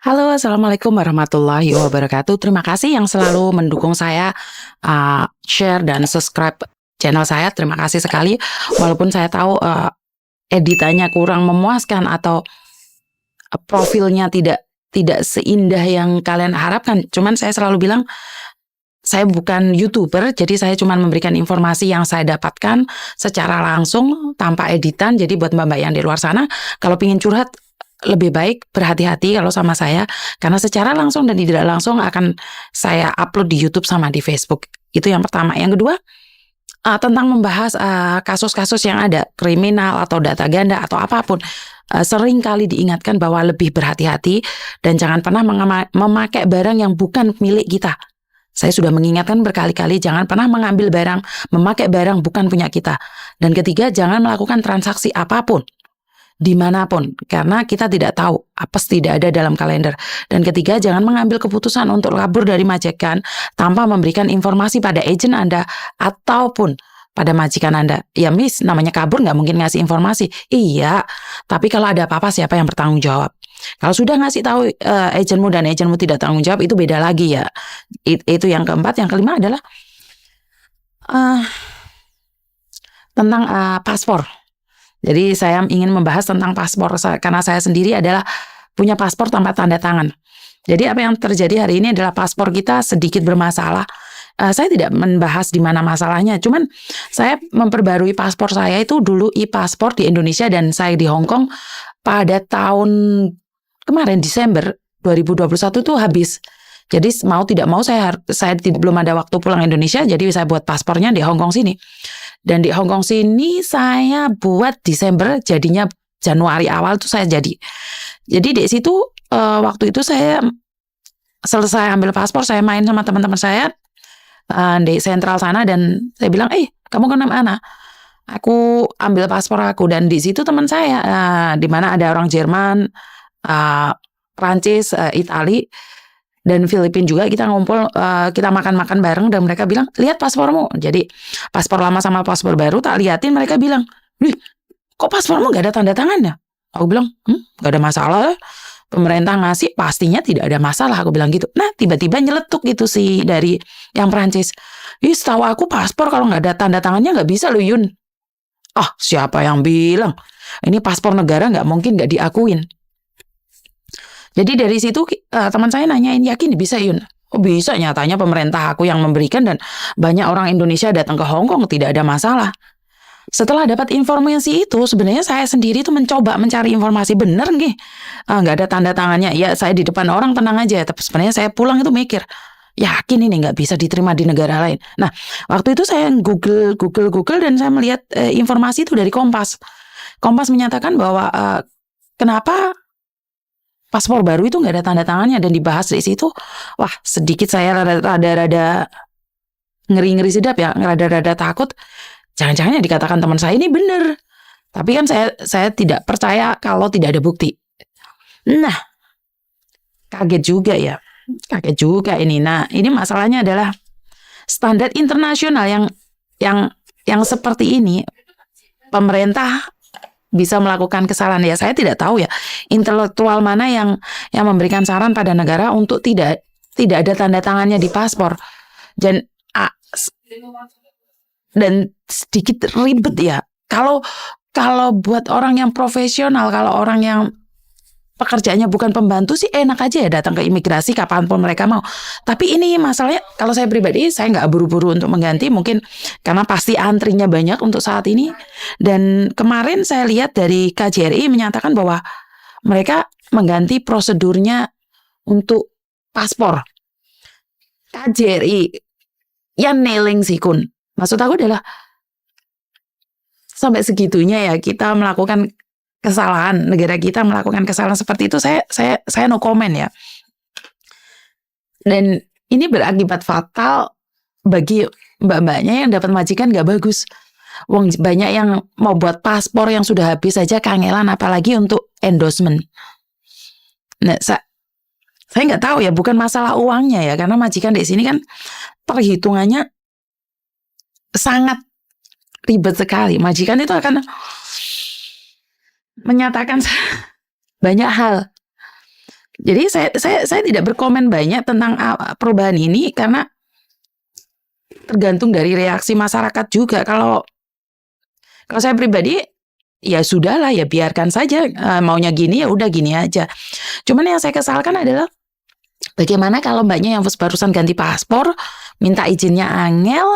Halo, assalamualaikum warahmatullahi wabarakatuh. Terima kasih yang selalu mendukung saya, share dan subscribe channel saya. Terima kasih sekali. Walaupun saya tahu, editannya kurang memuaskan atau, profilnya tidak seindah yang kalian harapkan. Cuman saya selalu bilang, saya bukan YouTuber, jadi saya cuma memberikan informasi yang saya dapatkan secara langsung tanpa editan. Jadi buat Mbak-mbak yang di luar sana, kalau pengen curhat lebih baik berhati-hati kalau sama saya, karena secara langsung dan tidak langsung akan saya upload di YouTube sama di Facebook. Itu yang pertama. Yang kedua, tentang membahas, kasus-kasus yang ada, kriminal atau data ganda atau apapun, sering kali diingatkan bahwa lebih berhati-hati dan jangan pernah memakai barang yang bukan milik kita. Saya sudah mengingatkan berkali-kali jangan pernah mengambil barang, memakai barang bukan punya kita. Dan ketiga, jangan melakukan transaksi apapun dimanapun, karena kita tidak tahu, apes tidak ada dalam kalender. Dan ketiga, jangan mengambil keputusan untuk kabur dari majikan tanpa memberikan informasi pada agen Anda ataupun pada majikan Anda. Ya Miss, namanya kabur nggak mungkin ngasih informasi. Iya, tapi kalau ada apa-apa siapa yang bertanggung jawab? Kalau sudah ngasih tahu agenmu dan agenmu tidak tanggung jawab, itu beda lagi ya. Itu yang keempat. Yang kelima adalah uh, tentang paspor. Jadi saya ingin membahas tentang paspor karena saya sendiri adalah punya paspor tanpa tanda tangan. Jadi apa yang terjadi hari ini adalah paspor kita sedikit bermasalah. Saya tidak membahas di mana masalahnya, cuman saya memperbarui paspor saya itu dulu e-paspor di Indonesia dan saya di Hong Kong pada tahun kemarin Desember 2021 tuh habis. Jadi mau tidak mau saya belum ada waktu pulang Indonesia, jadi saya buat paspornya di Hong Kong sini. Dan di Hong Kong sini saya buat Desember, jadinya Januari awal tuh saya jadi. Jadi di situ waktu itu saya selesai ambil paspor, saya main sama teman-teman saya di sentral sana dan saya bilang, kamu kemana? Aku ambil paspor aku dan di situ teman saya, di mana ada orang Jerman, Prancis, Itali dan Filipina juga kita ngumpul, kita makan-makan bareng dan mereka bilang, lihat paspormu. Jadi paspor lama sama paspor baru tak liatin, mereka bilang, wih, kok paspormu gak ada tanda tangannya? Aku bilang, gak ada masalah. Pemerintah ngasih pastinya tidak ada masalah, aku bilang gitu. Nah tiba-tiba nyeletuk gitu sih dari yang Prancis. Setahu aku paspor kalau gak ada tanda tangannya gak bisa loh Yun. Siapa yang bilang? Ini paspor negara gak mungkin gak diakuin. Jadi dari situ teman saya nanyain, yakin bisa Yun? Oh bisa, nyatanya pemerintah aku yang memberikan dan banyak orang Indonesia datang ke Hong Kong tidak ada masalah. Setelah dapat informasi itu, sebenarnya saya sendiri tuh mencoba mencari informasi bener nih. Nggak ada tanda tangannya. Ya saya di depan orang tenang aja. Tapi sebenarnya saya pulang itu mikir, yakin ini nggak bisa diterima di negara lain. Nah waktu itu saya Google dan saya melihat informasi itu dari Kompas. Kompas menyatakan bahwa kenapa paspor baru itu nggak ada tanda tangannya dan dibahas di situ. Wah sedikit saya rada-rada ngeri-ngeri sedap ya, rada-rada takut. Jangan-jangan yang dikatakan teman saya ini benar. Tapi kan saya tidak percaya kalau tidak ada bukti. Nah, kaget juga ya. Kaget juga ini. Nah, ini masalahnya adalah standar internasional yang seperti ini pemerintah bisa melakukan kesalahan. Ya saya tidak tahu ya intelektual mana yang memberikan saran pada negara untuk tidak ada tanda tangannya di paspor. Dan sedikit ribet ya. Kalau buat orang yang profesional, kalau orang yang pekerjaannya bukan pembantu sih enak aja ya datang ke imigrasi kapanpun mereka mau. Tapi ini masalahnya kalau saya pribadi saya nggak buru-buru untuk mengganti, mungkin karena pasti antrinya banyak untuk saat ini. Dan kemarin saya lihat dari KJRI menyatakan bahwa mereka mengganti prosedurnya untuk paspor. KJRI yang nailing sih Kun. Maksud aku adalah sampai segitunya ya kita melakukan kesalahan, negara kita melakukan kesalahan seperti itu, saya no comment ya. Dan ini berakibat fatal bagi mbak-mbaknya yang dapat majikan gak bagus. Wong banyak yang mau buat paspor yang sudah habis saja kangelan, apalagi untuk endorsement. Nah, saya nggak tahu ya, bukan masalah uangnya ya, karena majikan di sini kan perhitungannya sangat ribet sekali. Majikan itu akan menyatakan banyak hal Jadi saya tidak berkomen banyak tentang perubahan ini karena tergantung dari reaksi masyarakat juga. Kalau saya pribadi ya sudahlah, ya biarkan saja, maunya gini ya udah gini aja. Cuman yang saya kesalkan adalah bagaimana kalau mbaknya yang barusan ganti paspor minta izinnya angel,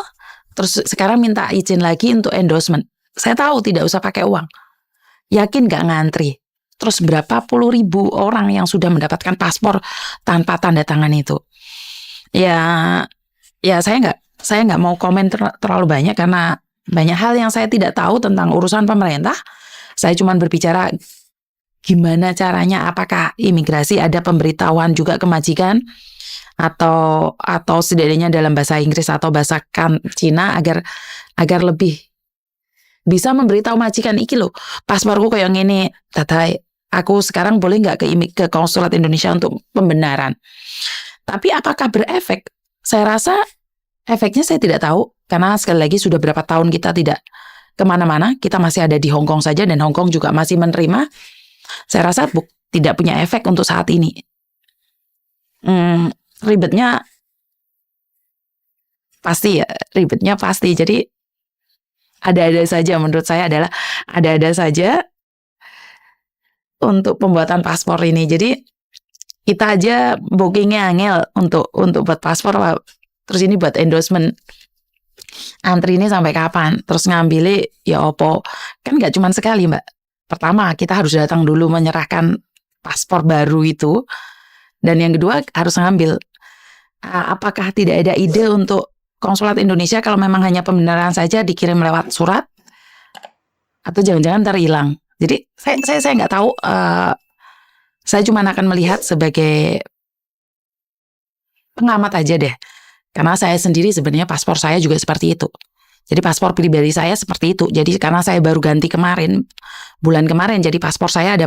terus sekarang minta izin lagi untuk endorsement. Saya tahu tidak usah pakai uang. Yakin gak ngantri? Terus berapa puluh ribu orang yang sudah mendapatkan paspor tanpa tanda tangan itu. Ya saya nggak mau komen terlalu banyak karena banyak hal yang saya tidak tahu tentang urusan pemerintah. Saya cuma berbicara gimana caranya, apakah imigrasi ada pemberitahuan juga ke majikan atau setidaknya dalam bahasa Inggris atau bahasa Cina agar lebih bisa memberitahu majikan, iki loh pasporku kayak gini, tatai aku sekarang boleh nggak ke konsulat Indonesia untuk pembenaran. Tapi apakah berefek? Saya rasa efeknya saya tidak tahu, karena sekali lagi sudah berapa tahun kita tidak kemana-mana, kita masih ada di Hong Kong saja, dan Hong Kong juga masih menerima. Saya rasa tidak punya efek untuk saat ini. Ribetnya pasti ya, jadi ada-ada saja, menurut saya adalah ada-ada saja untuk pembuatan paspor ini. Jadi kita aja bookingnya angel untuk buat paspor, terus ini buat endorsement, antri ini sampai kapan? Terus ngambilnya ya opo? Kan nggak cuma sekali, Mbak. Pertama kita harus datang dulu menyerahkan paspor baru itu, dan yang kedua harus ngambil. Apakah tidak ada ide untuk konsulat Indonesia kalau memang hanya pembenaran saja dikirim lewat surat, atau jangan-jangan terhilang? Jadi saya nggak tahu. Saya cuma akan melihat sebagai pengamat aja deh. Karena saya sendiri sebenarnya paspor saya juga seperti itu. Jadi paspor pribadi saya seperti itu. Jadi karena saya baru ganti bulan kemarin, jadi paspor saya ada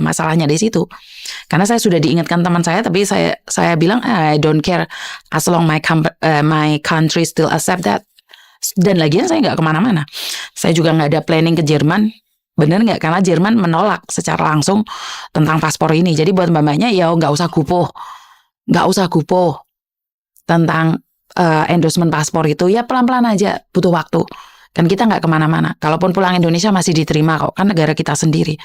masalahnya di situ. Karena saya sudah diingatkan teman saya, tapi saya bilang I don't care as long my country still accept that. Dan lagian saya nggak kemana-mana. Saya juga nggak ada planning ke Jerman. Bener nggak? Karena Jerman menolak secara langsung tentang paspor ini. Jadi buat mbak-mbaknya ya nggak usah gupoh tentang endorsement paspor itu. Ya pelan-pelan aja, butuh waktu. Kan kita nggak kemana-mana. Kalaupun pulang Indonesia masih diterima kok, kan negara kita sendiri.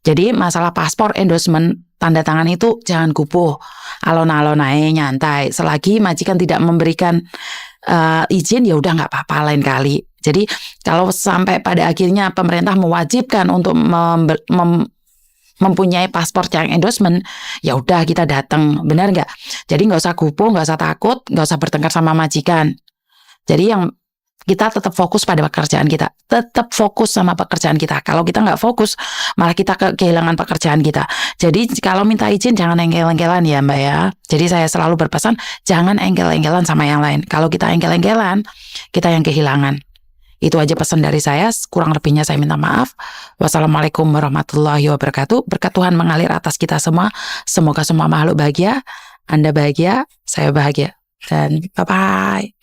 Jadi masalah paspor, endorsement, tanda tangan itu jangan gupoh, alon-alon aja, nyantai. Selagi majikan tidak memberikan izin, ya udah nggak apa-apa, lain kali. Jadi kalau sampai pada akhirnya pemerintah mewajibkan untuk mempunyai paspor yang endorsement, ya udah kita datang, benar nggak? Jadi nggak usah gupoh, nggak usah takut, nggak usah bertengkar sama majikan. Jadi yang kita tetap fokus pada pekerjaan kita, tetap fokus sama pekerjaan kita. Kalau kita nggak fokus, malah kita kehilangan pekerjaan kita. Jadi kalau minta izin jangan engkel-engkelan ya Mbak ya. Jadi saya selalu berpesan jangan engkel-engkelan sama yang lain. Kalau kita engkel-engkelan, kita yang kehilangan. Itu aja pesan dari saya, kurang lebihnya saya minta maaf. Wassalamualaikum warahmatullahi wabarakatuh. Berkat Tuhan mengalir atas kita semua. Semoga semua makhluk bahagia, Anda bahagia, saya bahagia. Dan bye-bye.